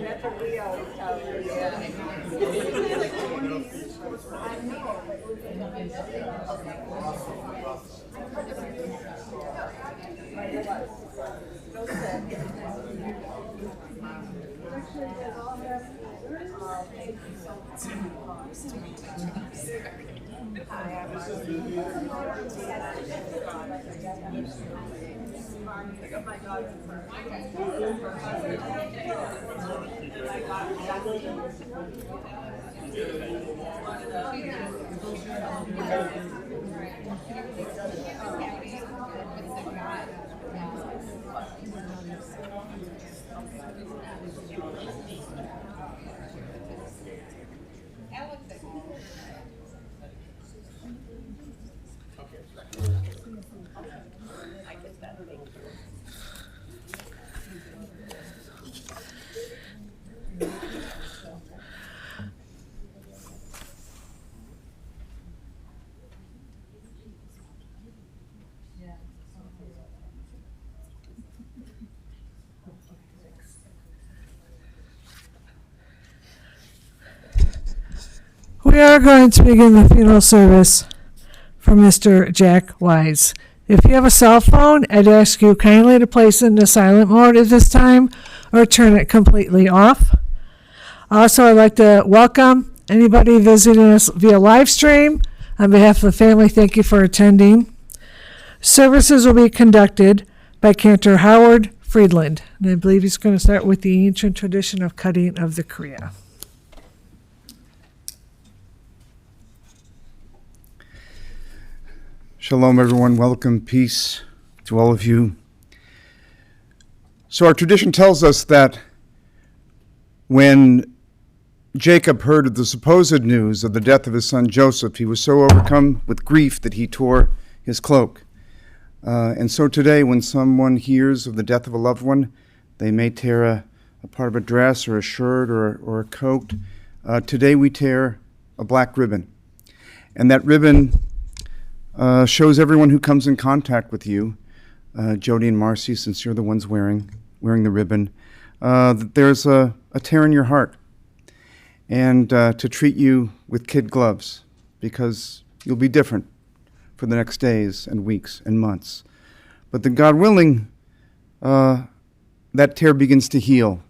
That's what we always tell her. We are going to begin the funeral service for Mr. Jack Wise. If you have a cell phone, I'd ask you kindly to place it in silent mode at this time or turn it completely off. Also, I'd like to welcome anybody visiting us via live stream. On behalf of the family, thank you for attending. Services will be conducted by Cantor Howard Friedland, and I believe he's going to start with the ancient tradition of cutting of the Kriya. Shalom, everyone. Welcome. Peace to all of you. So our tradition tells us that when Jacob heard of the supposed news of the death of his son Joseph, he was so overcome with grief that he tore his cloak. And so today, when someone hears of the death of a loved one, they may tear a part of a dress or a shirt or a coat. Today we tear a black ribbon. And that ribbon shows everyone who comes in contact with you, Jody and Marcy, since you're the ones wearing the ribbon, that there's a tear in your heart, and to treat you with kid gloves, because you'll be different for the next days and weeks and months. But then, God willing, that tear begins to heal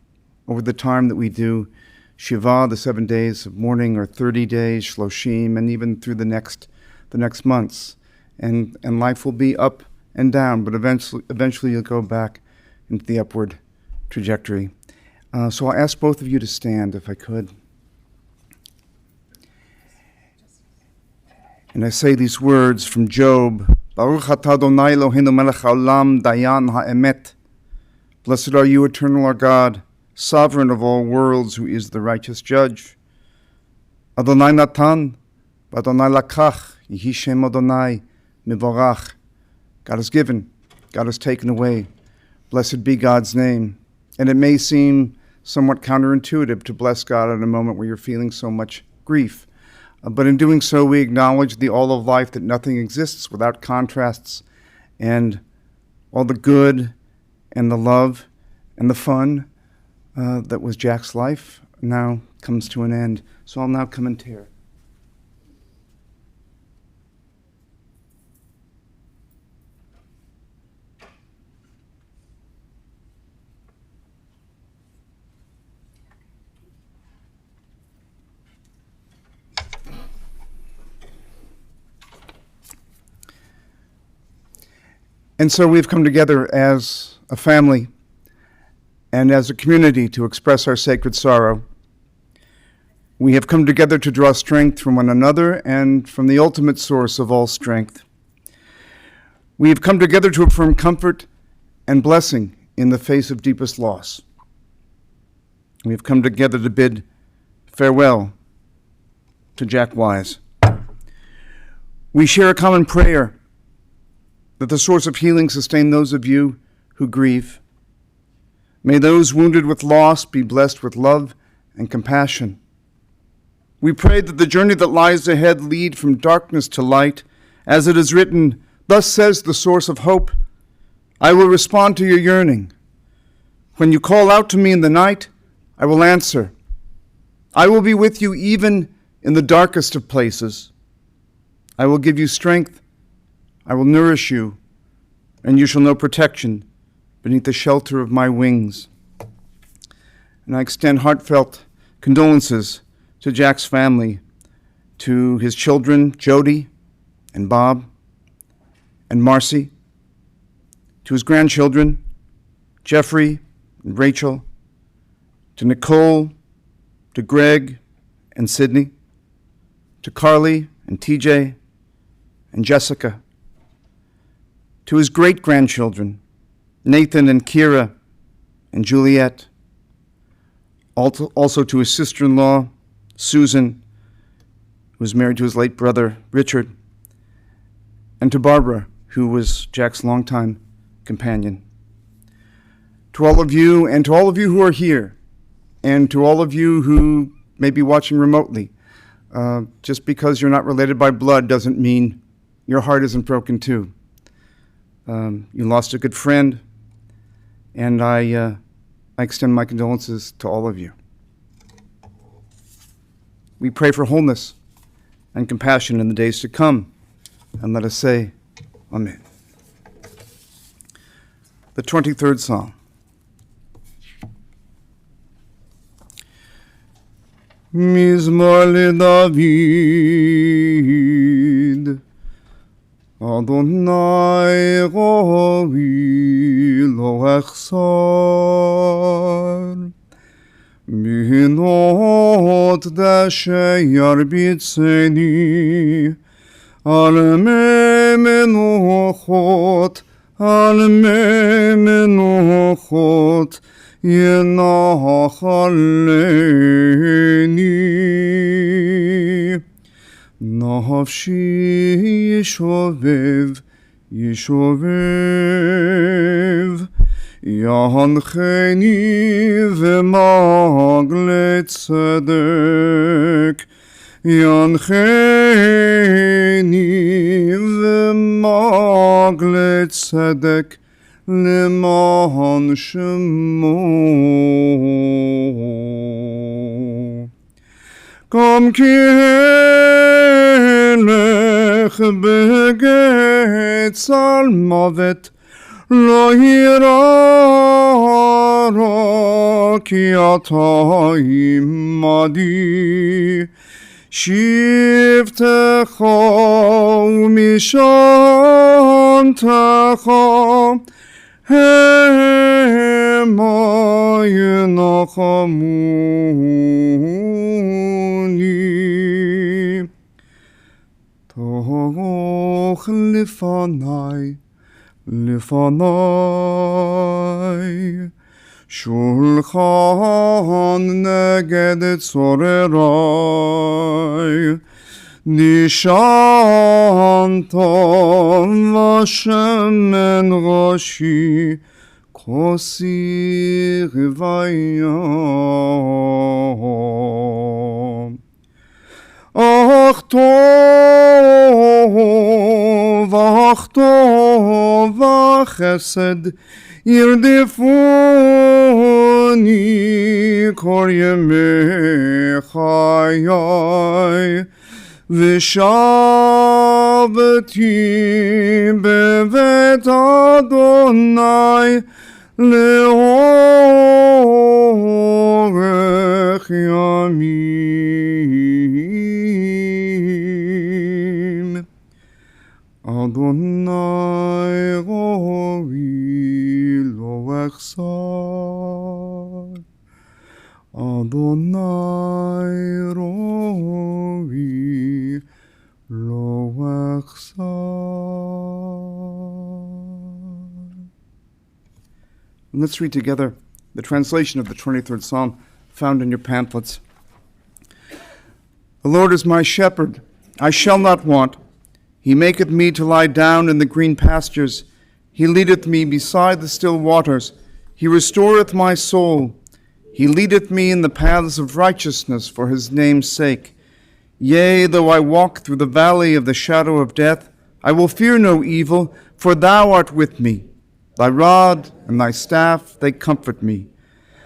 over the time that we do Shiva, the 7 days of mourning, or 30 days, Shloshim, and even through the next months. And life will be up and down, but eventually you'll go back into the upward trajectory. So I'll ask both of you to stand, if I could. And I say these words from Job. Baruch atah Adonai Eloheinu melech haolam dayan ha'emet. Blessed are you, eternal our God, sovereign of all worlds, who is the righteous judge. Adonai natan, v'Adonai lakach, yehi shem Adonai mivorach. God has given, God has taken away. Blessed be God's name. And it may seem somewhat counterintuitive to bless God at a moment where you're feeling so much grief. But in doing so, we acknowledge the all of life, that nothing exists without contrasts, and all the good and the love and the fun that was Jack's life now comes to an end. So I'll now come and tear. And so we've come together as a family and as a community to express our sacred sorrow. We have come together to draw strength from one another and from the ultimate source of all strength. We have come together to affirm comfort and blessing in the face of deepest loss. We have come together to bid farewell to Jack Wise. We share a common prayer that the source of healing sustain those of you who grieve. May those wounded with loss be blessed with love and compassion. We pray that the journey that lies ahead lead from darkness to light, as it is written, thus says the source of hope, I will respond to your yearning. When you call out to me in the night, I will answer. I will be with you even in the darkest of places. I will give you strength. I will nourish you, and you shall know protection beneath the shelter of my wings. And I extend heartfelt condolences to Jack's family, to his children, Jody and Bob and Marcy, to his grandchildren, Jeffrey and Rachel, to Nicole, to Greg and Sydney, to Carly and TJ and Jessica, to his great-grandchildren, Nathan and Kira and Juliet, also to his sister-in-law, Susan, who was married to his late brother, Richard, and to Barbara, who was Jack's longtime companion. To all of you, and to all of you who are here, and to all of you who may be watching remotely, just because you're not related by blood doesn't mean your heart isn't broken too. You lost a good friend, and I extend my condolences to all of you. We pray for wholeness and compassion in the days to come, and let us say, Amen. The 23rd Psalm. Mizmor leDavid, Adonai ro'i lo echsar, Minot dashe yarbitzeni, al me menochot, yenachaleni. Nafshi yishovev, Yancheni v'magle tzedek, Yancheni v'magle tzedek, Leman shemo. Kom kelech beged salmavet, Lo yirah ki ata imadi, Shivtecha umishantecha, Hema yenachamuni. Toch Lifanai, Shulchan neged tzorerai, Nishantam v'shemen roshi, Kosi rivayam. Ach tov v'chesed yirdefuni kol yemei chayai, v'shavti bevet Adonai leorech yamim. Adonai ro'i lo echsar, Adonai ro'i lo echsar. Let's read together the translation of the 23rd Psalm found in your pamphlets. The Lord is my shepherd, I shall not want. He maketh me to lie down in the green pastures. He leadeth me beside the still waters. He restoreth my soul. He leadeth me in the paths of righteousness for his name's sake. Yea, though I walk through the valley of the shadow of death, I will fear no evil, for thou art with me. Thy rod and thy staff, they comfort me.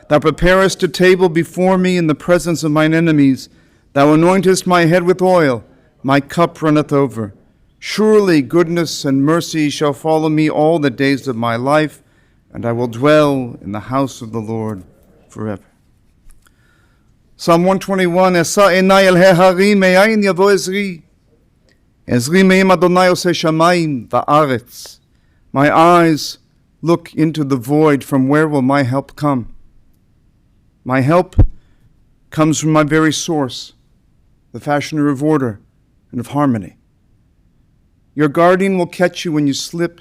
Thou preparest a table before me in the presence of mine enemies. Thou anointest my head with oil, my cup runneth over. Surely goodness and mercy shall follow me all the days of my life, and I will dwell in the house of the Lord forever. Psalm 121, Esa enai el heharim, me'ayin yavo ezri. Ezri me'im Adonai oseh shamayim va'aretz. My eyes look into the void, from where will my help come? My help comes from my very source, the fashioner of order and of harmony. Your guardian will catch you when you slip.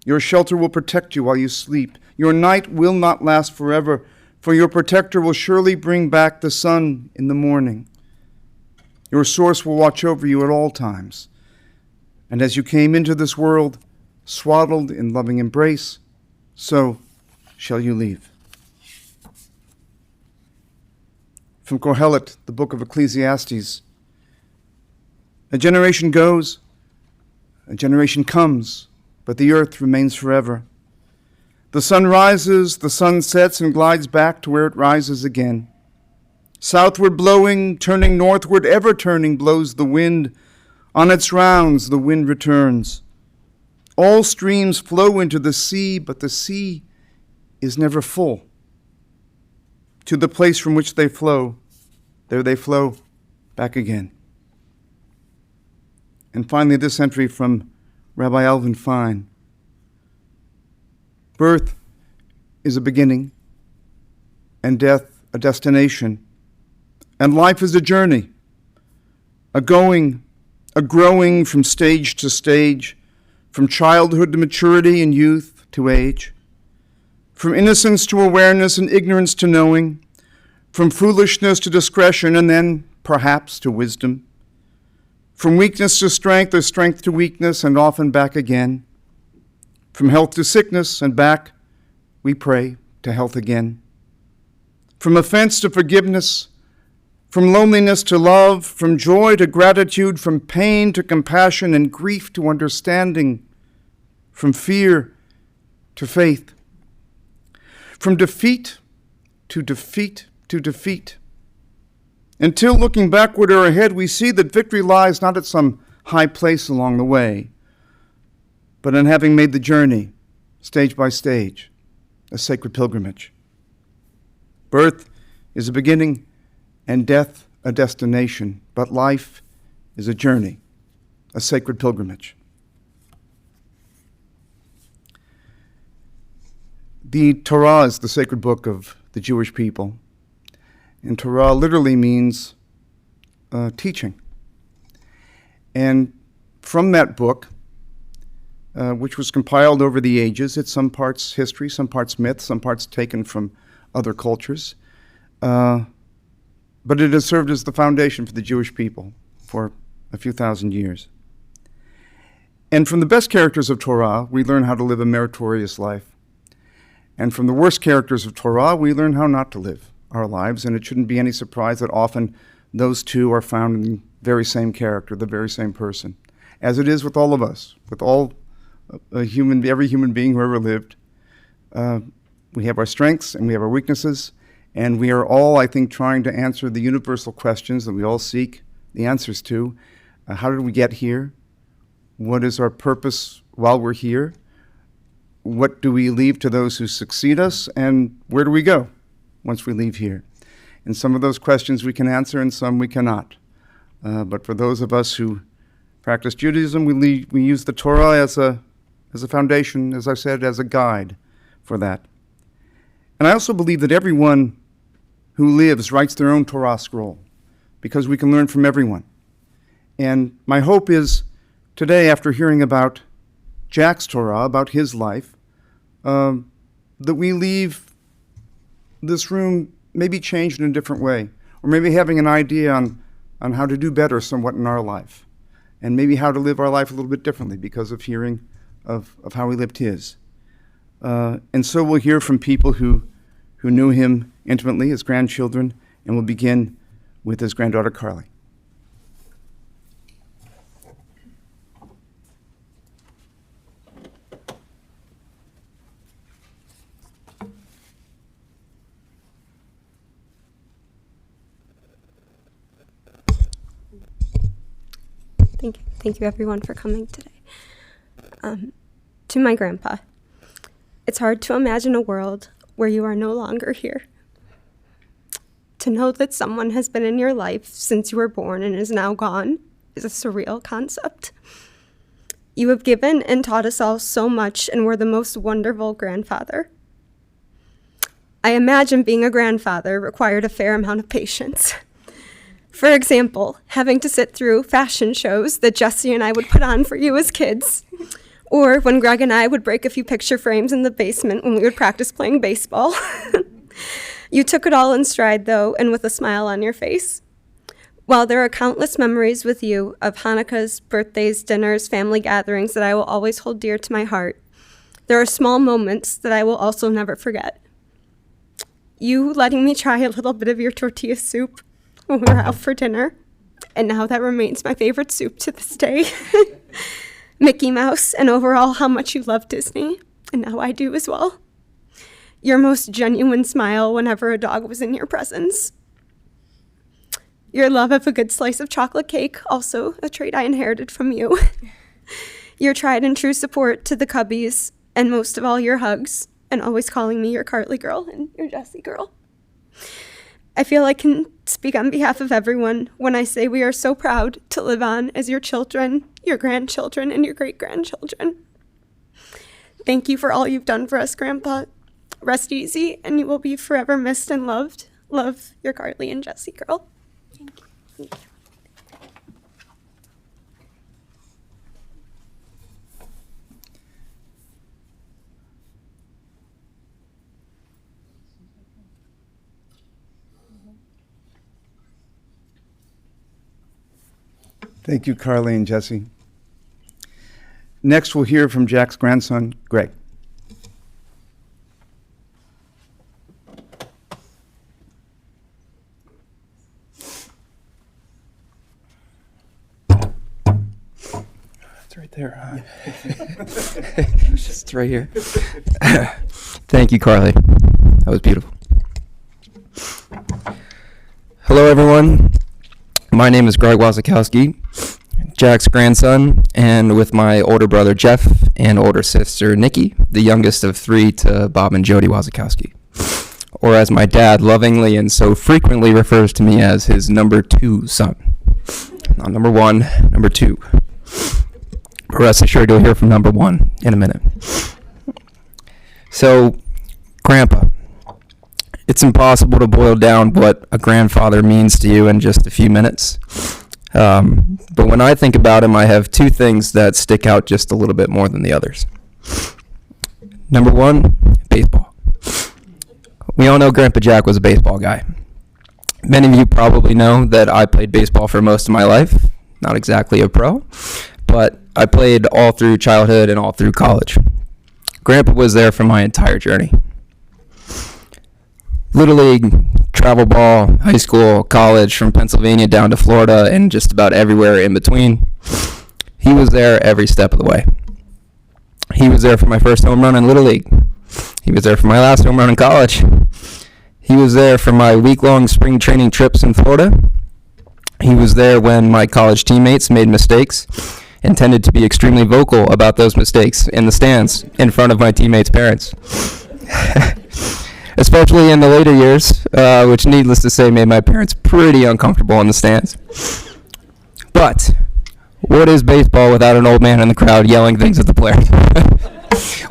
Your shelter will protect you while you sleep. Your night will not last forever, for your protector will surely bring back the sun in the morning. Your source will watch over you at all times. And as you came into this world, swaddled in loving embrace, so shall you leave. From Kohelet, the book of Ecclesiastes. A generation goes, a generation comes, but the earth remains forever. The sun rises, the sun sets, and glides back to where it rises again. Southward blowing, turning northward, ever turning, blows the wind. On its rounds, the wind returns. All streams flow into the sea, but the sea is never full. To the place from which they flow, there they flow back again. And finally, this entry from Rabbi Alvin Fine. Birth is a beginning, and death a destination, and life is a journey, a going, a growing from stage to stage, from childhood to maturity and youth to age, from innocence to awareness and ignorance to knowing, from foolishness to discretion and then, perhaps, to wisdom, from weakness to strength or strength to weakness and often back again, from health to sickness and back, we pray, to health again, from offense to forgiveness, from loneliness to love, from joy to gratitude, from pain to compassion and grief to understanding, from fear to faith, from defeat to defeat to defeat, until looking backward or ahead, we see that victory lies not at some high place along the way, but in having made the journey, stage by stage, a sacred pilgrimage. Birth is a beginning and death a destination, but life is a journey, a sacred pilgrimage. The Torah is the sacred book of the Jewish people, and Torah literally means teaching. And from that book, which was compiled over the ages, it's some parts history, some parts myth, some parts taken from other cultures, but it has served as the foundation for the Jewish people for a few thousand years. And from the best characters of Torah, we learn how to live a meritorious life. And from the worst characters of Torah, we learn how not to live our lives, and it shouldn't be any surprise that often those two are found in the very same character, the very same person, as it is with all of us, with all every human being who ever lived. We have our strengths and we have our weaknesses, and we are all, I think, trying to answer the universal questions that we all seek the answers to. How did we get here? What is our purpose while we're here? What do we leave to those who succeed us? And where do we go once we leave here? And some of those questions we can answer and some we cannot. But for those of us who practice Judaism, we use the Torah as a foundation, as I said, as a guide for that. And I also believe that everyone who lives writes their own Torah scroll, because we can learn from everyone. And my hope is today, after hearing about Jack's Torah, about his life, that we leave this room maybe changed in a different way, or maybe having an idea on how to do better somewhat in our life, and maybe how to live our life a little bit differently because of hearing of how he lived his. And so we'll hear from people who knew him intimately, his grandchildren, and we'll begin with his granddaughter, Carly. Thank you everyone for coming today. To my grandpa, it's hard to imagine a world where you are no longer here. To know that someone has been in your life since you were born and is now gone is a surreal concept. You have given and taught us all so much and were the most wonderful grandfather. I imagine being a grandfather required a fair amount of patience. For example, having to sit through fashion shows that Jesse and I would put on for you as kids, or when Greg and I would break a few picture frames in the basement when we would practice playing baseball. You took it all in stride, though, and with a smile on your face. While there are countless memories with you of Hanukkahs, birthdays, dinners, family gatherings that I will always hold dear to my heart, there are small moments that I will also never forget. You letting me try a little bit of your tortilla soup when we were out for dinner, and now that remains my favorite soup to this day. Mickey Mouse, and overall how much you love Disney, and now I do as well. Your most genuine smile whenever a dog was in your presence. Your love of a good slice of chocolate cake, also a trait I inherited from you. Your tried and true support to the Cubbies, and most of all your hugs, and always calling me your Carly girl and your Jessie girl. I feel I can speak on behalf of everyone when I say we are so proud to live on as your children, your grandchildren, and your great-grandchildren. Thank you for all you've done for us, Grandpa. Rest easy, and you will be forever missed and loved. Love, your Carly and Jessie girl. Thank you. Thank you. Thank you, Carly and Jesse. Next, we'll hear from Jack's grandson, Greg. It's right there. It's just right here. Thank you, Carly. That was beautiful. Hello, everyone. My name is Greg Wasikowski, Jack's grandson, and with my older brother Jeff and older sister Nikki, the youngest of three to Bob and Jody Wasikowski, or as my dad lovingly and so frequently refers to me as his number 2 son. Not number 1, number 2. But rest assured you'll hear from number 1 in a minute. So, Grandpa. It's impossible to boil down what a grandfather means to you in just a few minutes. But when I think about him, I have 2 things that stick out just a little bit more than the others. Number 1, baseball. We all know Grandpa Jack was a baseball guy. Many of you probably know that I played baseball for most of my life. Not exactly a pro, but I played all through childhood and all through college. Grandpa was there for my entire journey. Little League, travel ball, high school, college, from Pennsylvania down to Florida, and just about everywhere in between. He was there every step of the way. He was there for my first home run in Little League. He was there for my last home run in college. He was there for my week-long spring training trips in Florida. He was there when my college teammates made mistakes and tended to be extremely vocal about those mistakes in the stands in front of my teammates' parents. Especially in the later years, which needless to say made my parents pretty uncomfortable in the stands. But what is baseball without an old man in the crowd yelling things at the players?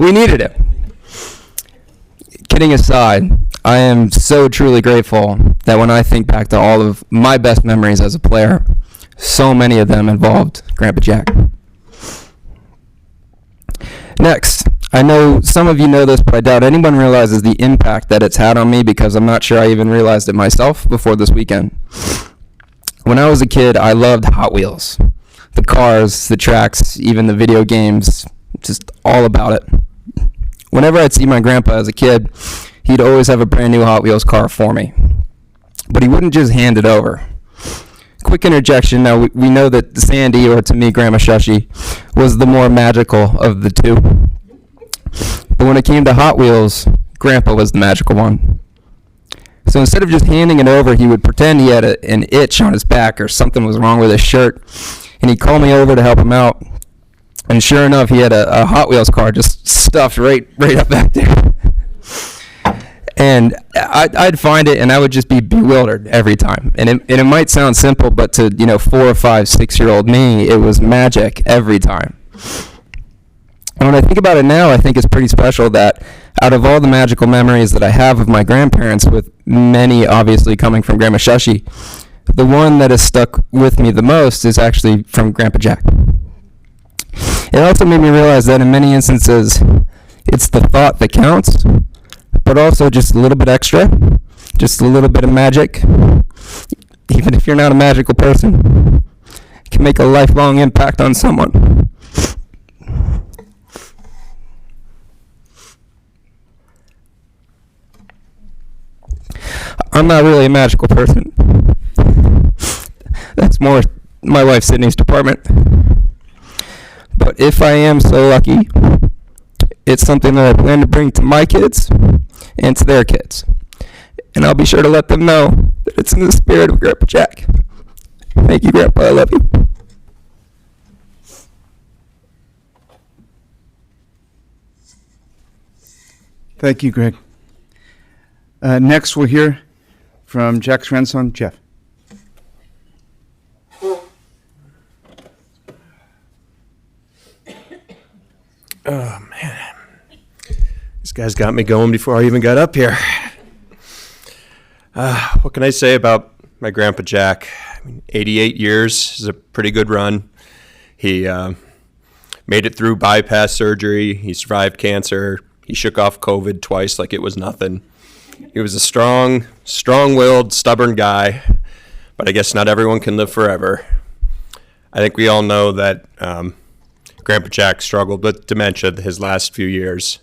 We needed it. Kidding aside, I am so truly grateful that when I think back to all of my best memories as a player, so many of them involved Grandpa Jack. Next, I know some of you know this, but I doubt anyone realizes the impact that it's had on me because I'm not sure I even realized it myself before this weekend. When I was a kid, I loved Hot Wheels. The cars, the tracks, even the video games, just all about it. Whenever I'd see my grandpa as a kid, he'd always have a brand new Hot Wheels car for me. But he wouldn't just hand it over. Quick interjection, now we know that Sandy, or to me, Grandma Shushi, was the more magical of the two. But when it came to Hot Wheels, Grandpa was the magical one. So instead of just handing it over, he would pretend he had an itch on his back or something was wrong with his shirt. and he called me over to help him out. And sure enough, he had a Hot Wheels car just stuffed right up back there. And I'd find it, and I would just be bewildered every time. And it might sound simple, but to 4 or 5, 6-year-old me, it was magic every time. And when I think about it now, I think it's pretty special that out of all the magical memories that I have of my grandparents, with many obviously coming from Grandma Shushi, the one that has stuck with me the most is actually from Grandpa Jack. It also made me realize that in many instances, it's the thought that counts, but also just a little bit extra, just a little bit of magic. Even if you're not a magical person, it can make a lifelong impact on someone. I'm not really a magical person. That's more my wife Sydney's department. But if I am so lucky, it's something that I plan to bring to my kids and to their kids. And I'll be sure to let them know that it's in the spirit of Grandpa Jack. Thank you, Grandpa. I love you. Thank you, Greg. Next, we'll hear from Jack's grandson, Jeff. Oh, man. This guy's got me going before I even got up here. What can I say about my Grandpa Jack? 88 years is a pretty good run. He made it through bypass surgery. He survived cancer. He shook off COVID twice like it was nothing. He was a strong-willed, stubborn guy, but I guess not everyone can live forever. I think we all know that Grandpa Jack struggled with dementia his last few years,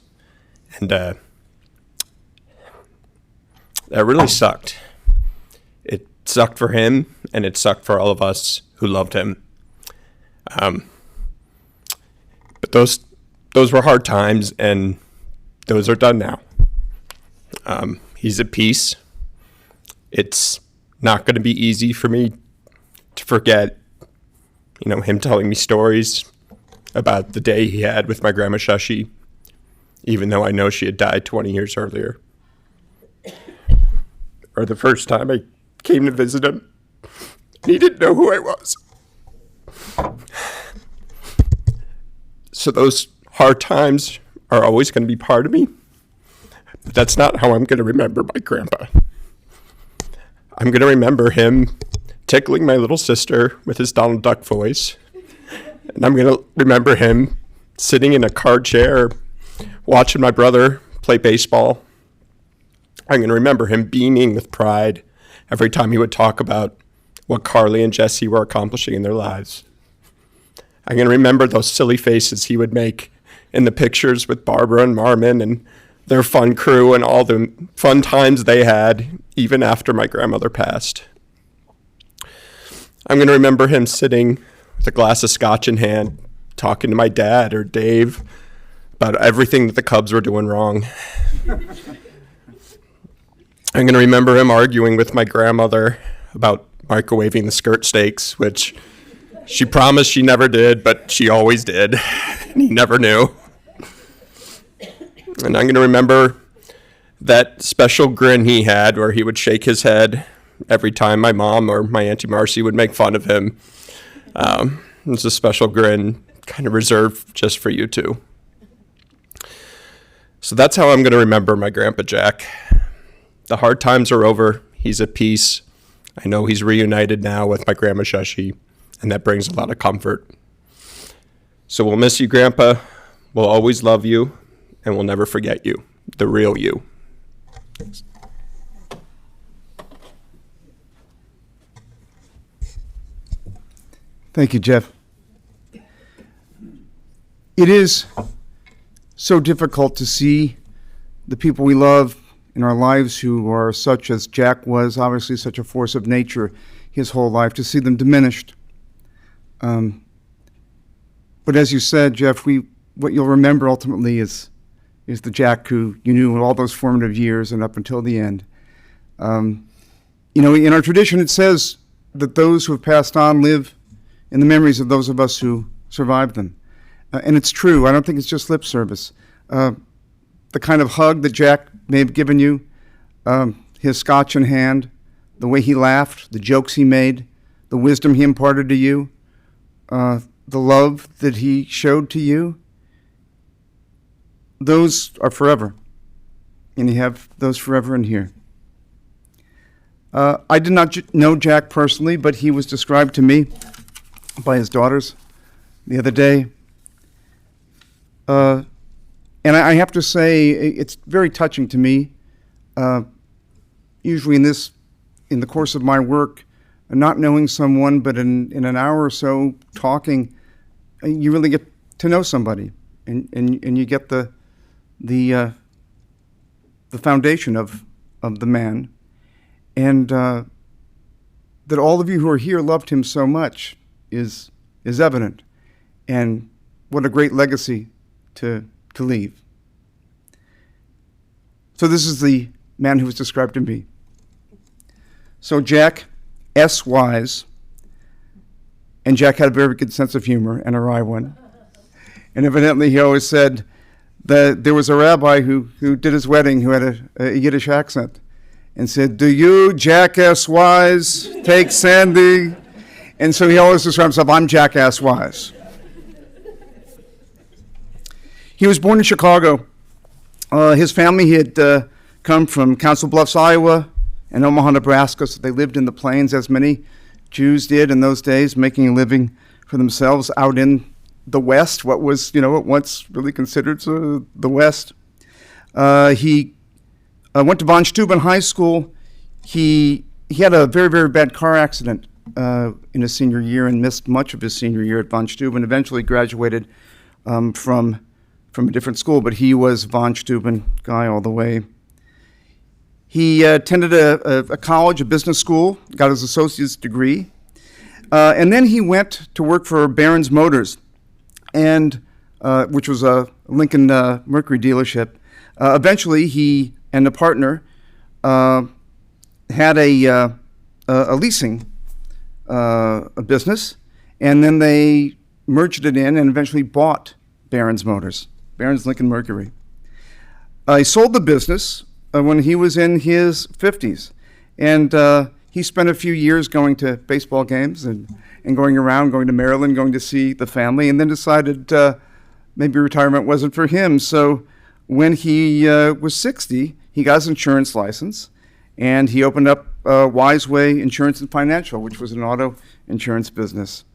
and that really sucked. It sucked for him, and it sucked for all of us who loved him. But those were hard times, and those are done now. He's at peace. It's not going to be easy for me to forget, him telling me stories about the day he had with my Grandma Shushi, even though I know she had died 20 years earlier. Or the first time I came to visit him, and he didn't know who I was. So those hard times are always going to be part of me, but that's not how I'm going to remember my grandpa. I'm going to remember him tickling my little sister with his Donald Duck voice. And I'm going to remember him sitting in a card chair watching my brother play baseball. I'm going to remember him beaming with pride every time he would talk about what Carly and Jesse were accomplishing in their lives. I'm going to remember those silly faces he would make in the pictures with Barbara and Marmon and their fun crew and all the fun times they had, even after my grandmother passed. I'm going to remember him sitting with a glass of scotch in hand, talking to my dad or Dave about everything that the Cubs were doing wrong. I'm going to remember him arguing with my grandmother about microwaving the skirt steaks, which she promised she never did, but she always did, and he never knew. And I'm going to remember that special grin he had where he would shake his head every time my mom or my Auntie Marcy would make fun of him. It's a special grin, kind of reserved just for you two. So that's how I'm going to remember my Grandpa Jack. The hard times are over. He's at peace. I know he's reunited now with my Grandma Shushi, and that brings a lot of comfort. So we'll miss you, Grandpa. We'll always love you, and we'll never forget you, the real you. Thanks. Thank you, Jeff. It is so difficult to see the people we love in our lives who are such as Jack was, obviously such a force of nature his whole life, to see them diminished. But as you said, Jeff, what you'll remember ultimately is the Jack who you knew in all those formative years and up until the end. In our tradition, it says that those who have passed on live in the memories of those of us who survived them. And it's true. I don't think it's just lip service. The kind of hug that Jack may have given you, his scotch in hand, the way he laughed, the jokes he made, the wisdom he imparted to you, the love that he showed to you, those are forever. And you have those forever in here. I did not know Jack personally, but he was described to me by his daughters the other day. And I have to say, it's very touching to me. Usually in the course of my work, not knowing someone, but in an hour or so talking, you really get to know somebody, and you get the foundation of the man, and that all of you who are here loved him so much is evident, and what a great legacy to leave. So this is the man who was described to me. So Jack S. Wise, and Jack had a very good sense of humor, and a wry one, and evidently he always said that there was a rabbi who did his wedding who had a Yiddish accent and said, "Do you, Jack S. Wise, take Sandy?" And so he always described himself, "I'm Jack S. Wise." He was born in Chicago. His family had come from Council Bluffs, Iowa, and Omaha, Nebraska, so they lived in the plains, as many Jews did in those days, making a living for themselves out in the West, what was, what once really considered the West. He went to von Steuben High School. He had a very, very bad car accident in his senior year and missed much of his senior year at von Steuben. Eventually graduated from a different school, but he was von Steuben guy all the way. He attended a college, a business school, got his associate's degree, and then he went to work for Barron's Motors, and which was a Lincoln Mercury dealership. Eventually, he and a partner had a leasing business, and then they merged it in and eventually bought Barron's Motors, Barron's Lincoln Mercury. He sold the business when he was in his 50s, and he spent a few years going to baseball games and going around, going to Maryland, going to see the family, and then decided maybe retirement wasn't for him. So when he was 60, he got his insurance license, and he opened up Wiseway Insurance and Financial, which was an auto insurance business.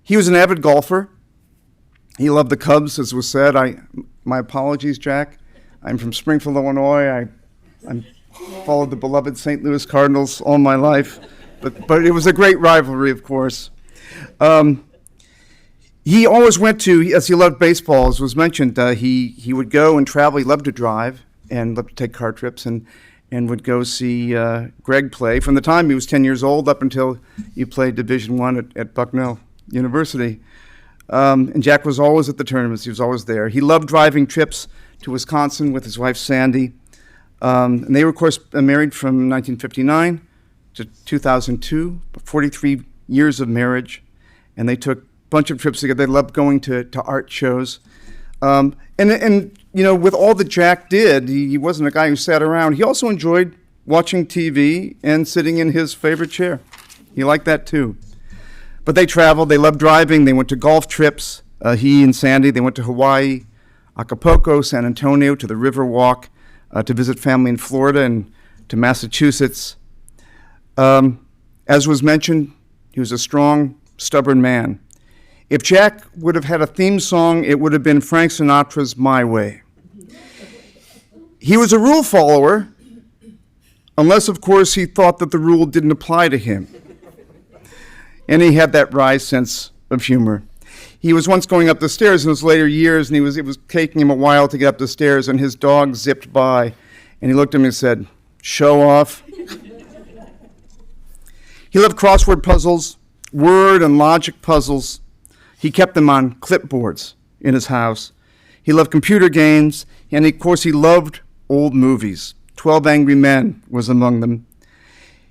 He was an avid golfer. He loved the Cubs, as was said. My apologies, Jack. I'm from Springfield, Illinois. I followed the beloved St. Louis Cardinals all my life, but it was a great rivalry, of course. He always went to, as he loved baseball, as was mentioned, he would go and travel. He loved to drive and loved to take car trips and would go see Greg play from the time he was 10 years old up until he played Division I at Bucknell University. And Jack was always at the tournaments. He was always there. He loved driving trips to Wisconsin with his wife, Sandy. And they were, of course, married from 1959 to 2002, 43 years of marriage. And they took a bunch of trips together. They loved going to art shows. And with all that Jack did, he wasn't a guy who sat around. He also enjoyed watching TV and sitting in his favorite chair. He liked that, too. But they traveled. They loved driving. They went to golf trips. He and Sandy, they went to Hawaii, Acapulco, San Antonio, to the Riverwalk, to visit family in Florida and to Massachusetts. As was mentioned, he was a strong, stubborn man. If Jack would have had a theme song, it would have been Frank Sinatra's My Way. He was a rule follower, unless, of course, he thought that the rule didn't apply to him. And he had that wry sense of humor. He was once going up the stairs in his later years, and it was taking him a while to get up the stairs, and his dog zipped by, and he looked at me and said, "Show off." He loved crossword puzzles, word and logic puzzles. He kept them on clipboards in his house. He loved computer games, and of course he loved old movies. 12 Angry Men was among them.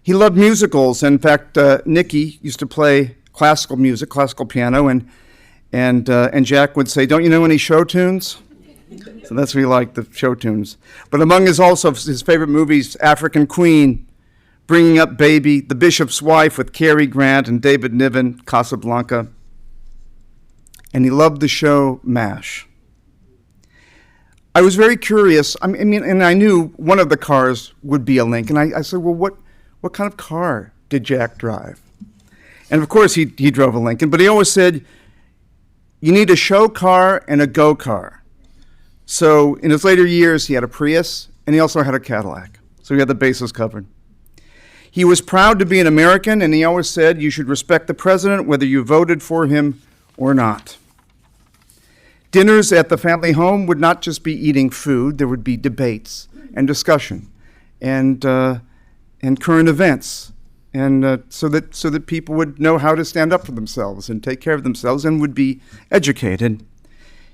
He loved musicals. In fact, Nicky used to play classical music, classical piano, and Jack would say, "Don't you know any show tunes?" So that's what he liked, the show tunes. But among his favorite movies, African Queen, Bringing Up Baby, The Bishop's Wife with Cary Grant and David Niven, Casablanca. And he loved the show MASH. I was very curious. I mean, and I knew one of the cars would be a Lincoln. I said, well, what kind of car did Jack drive? And of course, he drove a Lincoln, but he always said, you need a show car and a go car. So in his later years, he had a Prius, and he also had a Cadillac. So he had the bases covered. He was proud to be an American, and he always said, you should respect the president whether you voted for him or not. Dinners at the family home would not just be eating food. There would be debates and discussion and current events, and so that people would know how to stand up for themselves and take care of themselves and would be educated.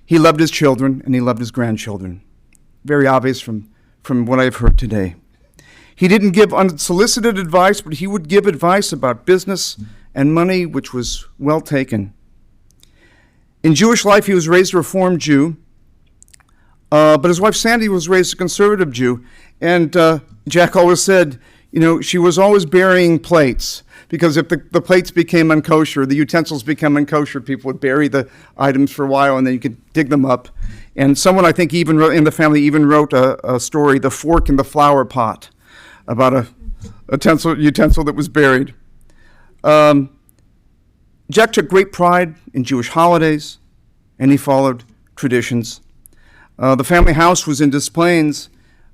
He loved his children and he loved his grandchildren. Very obvious from what I've heard today. He didn't give unsolicited advice, but he would give advice about business and money, which was well taken. In Jewish life, he was raised a Reformed Jew, but his wife Sandy was raised a conservative Jew. And Jack always said, she was always burying plates, because if the plates became unkosher, the utensils became unkosher, people would bury the items for a while, and then you could dig them up. And someone, I think, even in the family wrote a story, The Fork in the Flower Pot, about a utensil that was buried. Jack took great pride in Jewish holidays, and he followed traditions. The family house was in Des Plaines,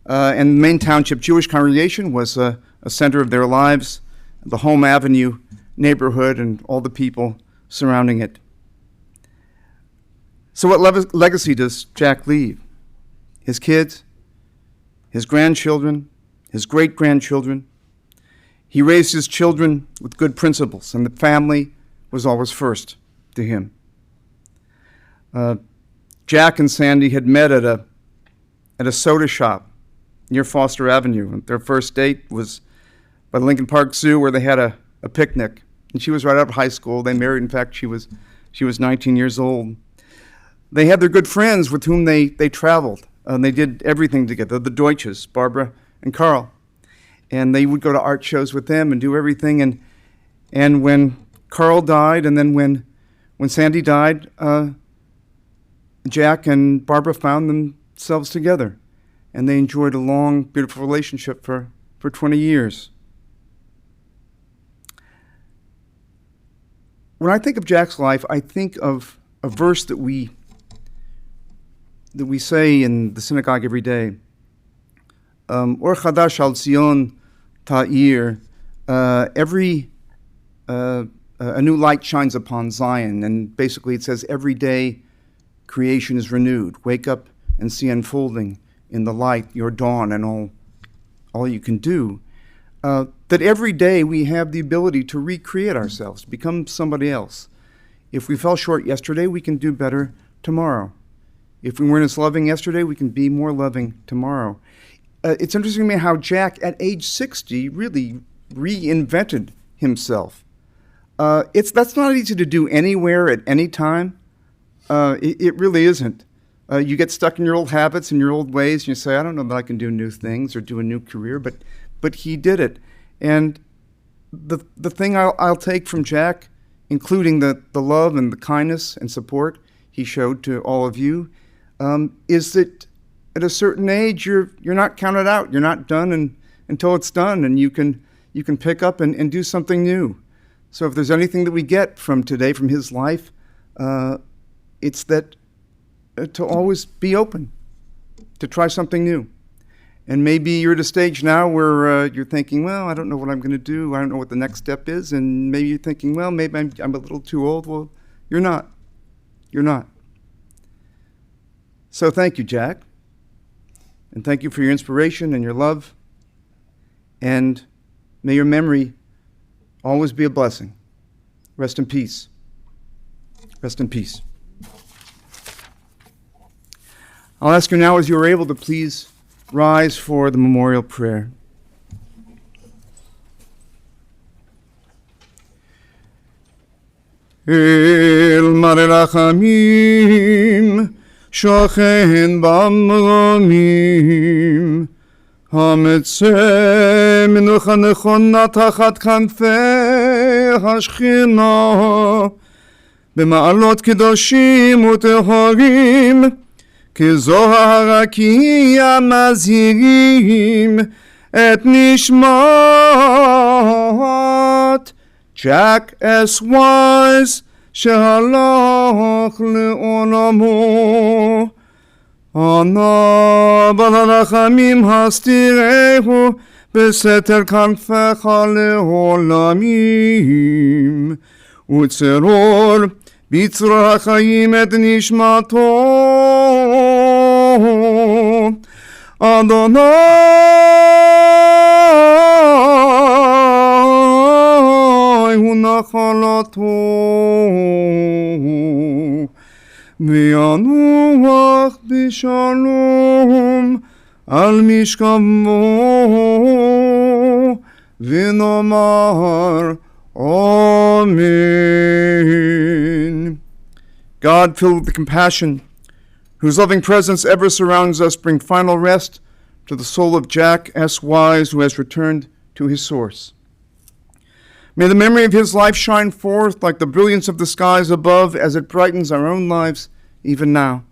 and the Main Township Jewish congregation was a center of their lives, the Home Avenue neighborhood and all the people surrounding it. So what legacy does Jack leave? His kids, his grandchildren, his great-grandchildren. He raised his children with good principles, and the family was always first to him. Jack and Sandy had met at a soda shop near Foster Avenue. Their first date was by the Lincoln Park Zoo, where they had a picnic. And she was right out of high school. They married. In fact, she was 19 years old. They had their good friends with whom they traveled. They did everything together, the Deutsches, Barbara and Carl. And they would go to art shows with them and do everything. And when Carl died, and then when Sandy died, Jack and Barbara found themselves together. And they enjoyed a long, beautiful relationship for 20 years. When I think of Jack's life, I think of a verse that we say in the synagogue every day. Or Chadash al Zion Ta'ir. A new light shines upon Zion, and basically it says every day creation is renewed. Wake up and see unfolding in the light your dawn and all you can do. That every day we have the ability to recreate ourselves, become somebody else. If we fell short yesterday, we can do better tomorrow. If we weren't as loving yesterday, we can be more loving tomorrow. It's interesting to me how Jack, at age 60, really reinvented himself. That's not easy to do anywhere at any time. It really isn't. You get stuck in your old habits and your old ways, and you say, I don't know that I can do new things or do a new career, but he did it. And the thing I'll take from Jack, including the love and the kindness and support he showed to all of you, is that at a certain age you're not counted out. You're not done until it's done, and you can pick up and do something new. So if there's anything that we get from today, from his life, it's that to always be open, to try something new. And maybe you're at a stage now where you're thinking, well, I don't know what I'm going to do. I don't know what the next step is. And maybe you're thinking, well, maybe I'm a little too old. Well, you're not. You're not. So thank you, Jack. And thank you for your inspiration and your love. And may your memory always be a blessing. Rest in peace. Rest in peace. I'll ask you now, as you are able, to please rise for the memorial prayer. אל מלא רחמים, שוכן במרומים, המצא מנוחה נכונה תחת כנפי השכינה, במעלות קדושים וטהורים, כזוהר הרקיע מזהירים את נשמת ג'ק אס וייז שהלך לעולמו. אנא בעל הרחמים הסתירהו בסתר כנפיך לעולמים, וצרור בצרור החיים את נשמתו. אדוני הוא נחלתו, וינוח בשלום על משכבו, ונאמר Amen. God, filled with compassion, whose loving presence ever surrounds us, bring final rest to the soul of Jack S. Wise, who has returned to his source. May the memory of his life shine forth like the brilliance of the skies above as it brightens our own lives even now.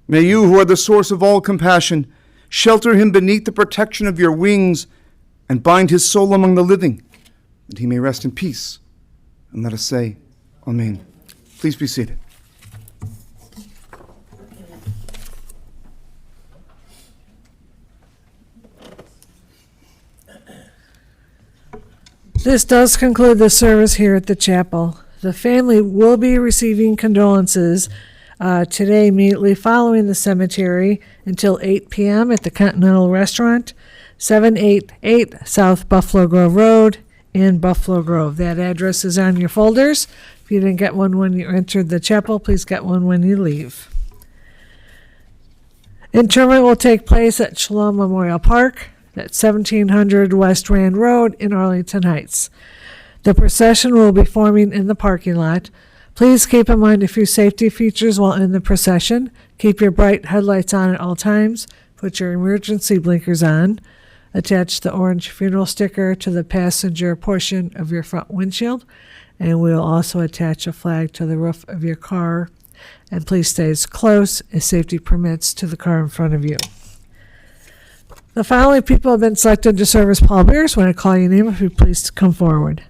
May you, who are the source of all compassion, shelter him beneath the protection of your wings and bind his soul among the living, that he may rest in peace. And let us say, Amen. Please be seated. This does conclude the service here at the chapel. The family will be receiving condolences today, immediately following the cemetery, until 8 p.m. at the Continental Restaurant, 788 South Buffalo Grove Road in Buffalo Grove. That address is on your folders. If you didn't get one when you entered the chapel, please get one when you leave. Interment will take place at Shalom Memorial Park at 1700 West Rand Road in Arlington Heights. The procession will be forming in the parking lot. Please keep in mind a few safety features while in the procession. Keep your bright headlights on at all times. Put your emergency blinkers on. Attach the orange funeral sticker to the passenger portion of your front windshield. And we'll also attach a flag to the roof of your car. And please stay as close as safety permits to the car in front of you. The following people have been selected to serve as pallbearers. When I call your name, if you please come forward.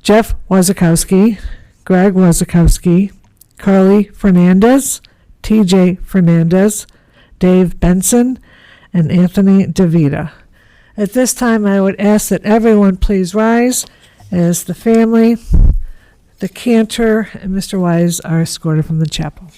Jeff Wazakowski, Greg Wazakowski, Carly Fernandez, TJ Fernandez, Dave Benson, and Anthony DeVita. At this time, I would ask that everyone please rise as the family, the cantor, and Mr. Wise are escorted from the chapel.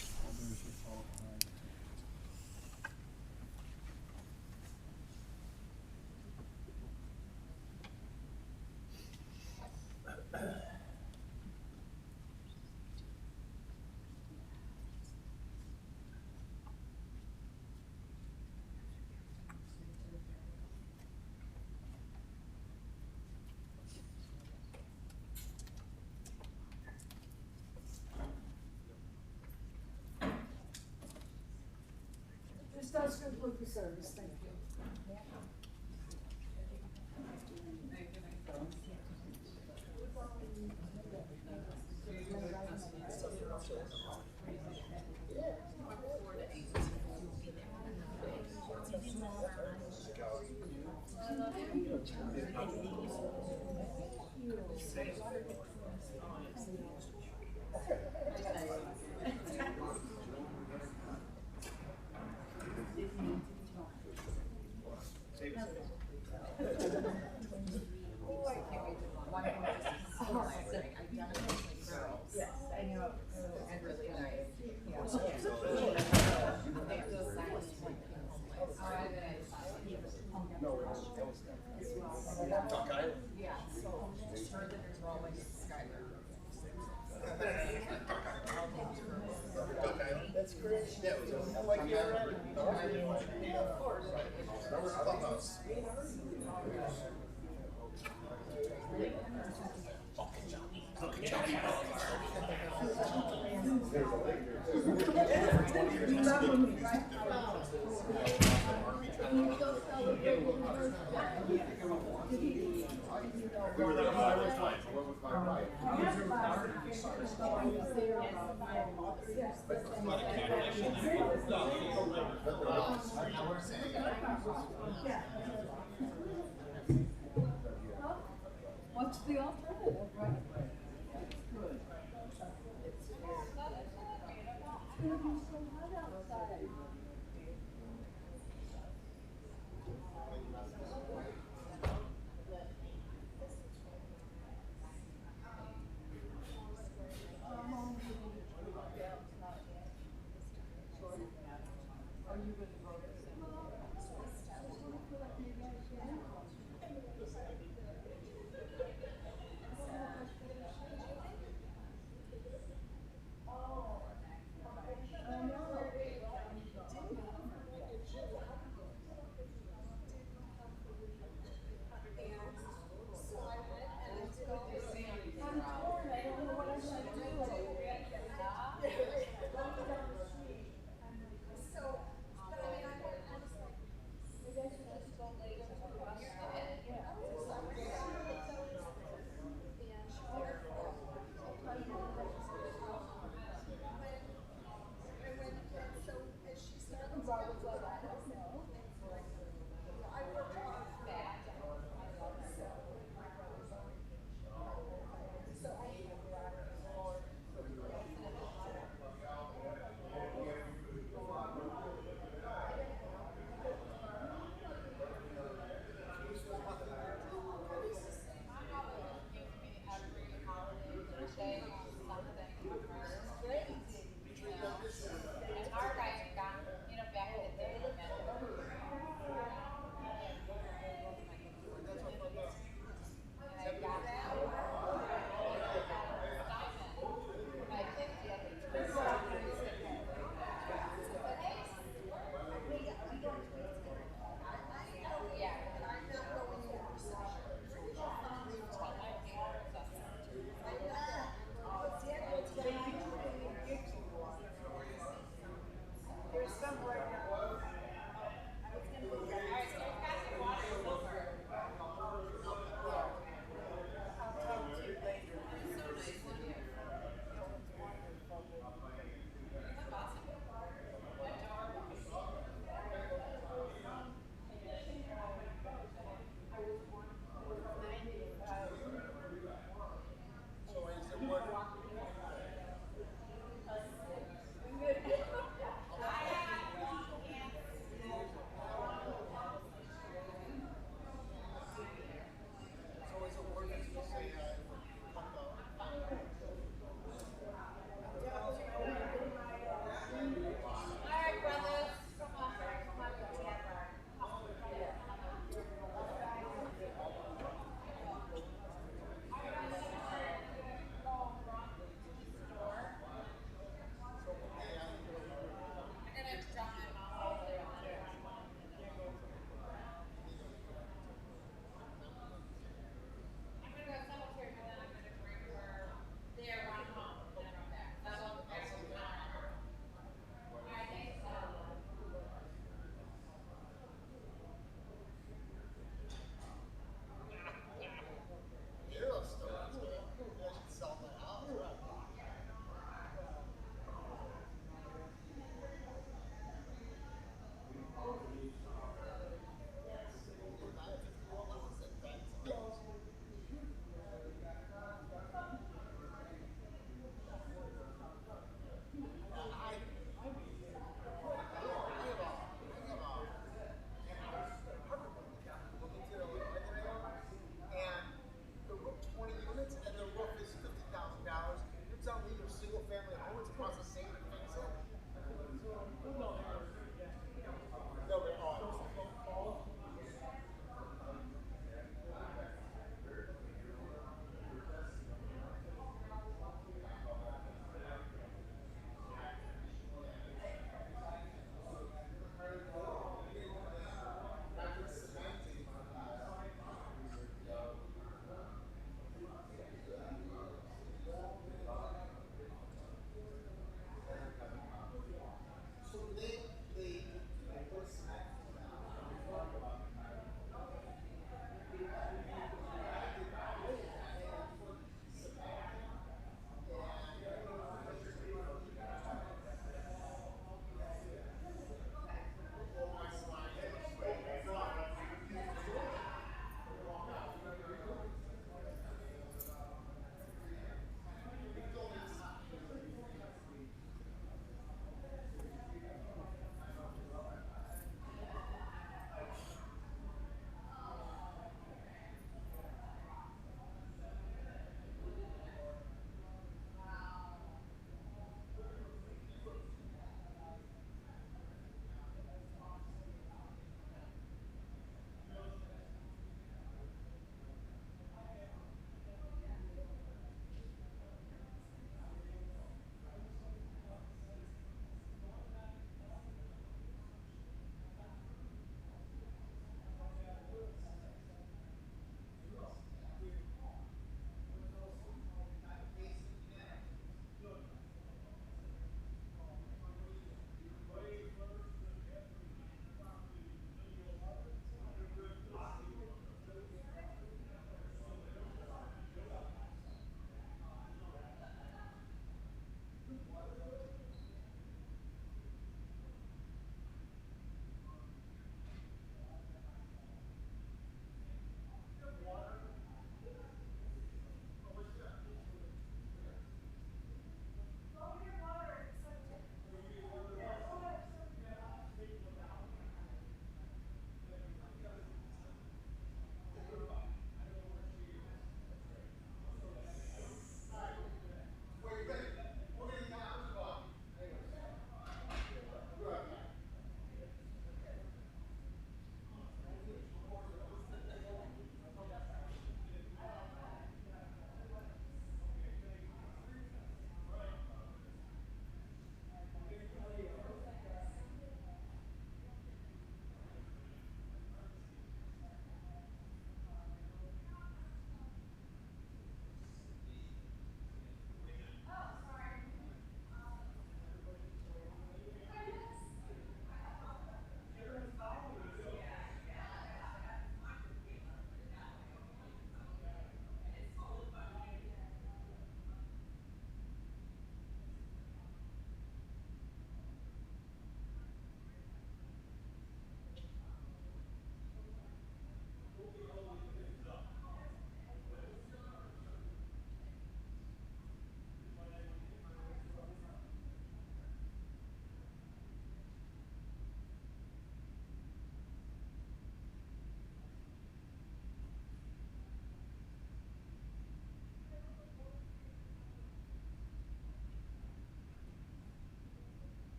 This does conclude the service. Thank you. What's the alternative?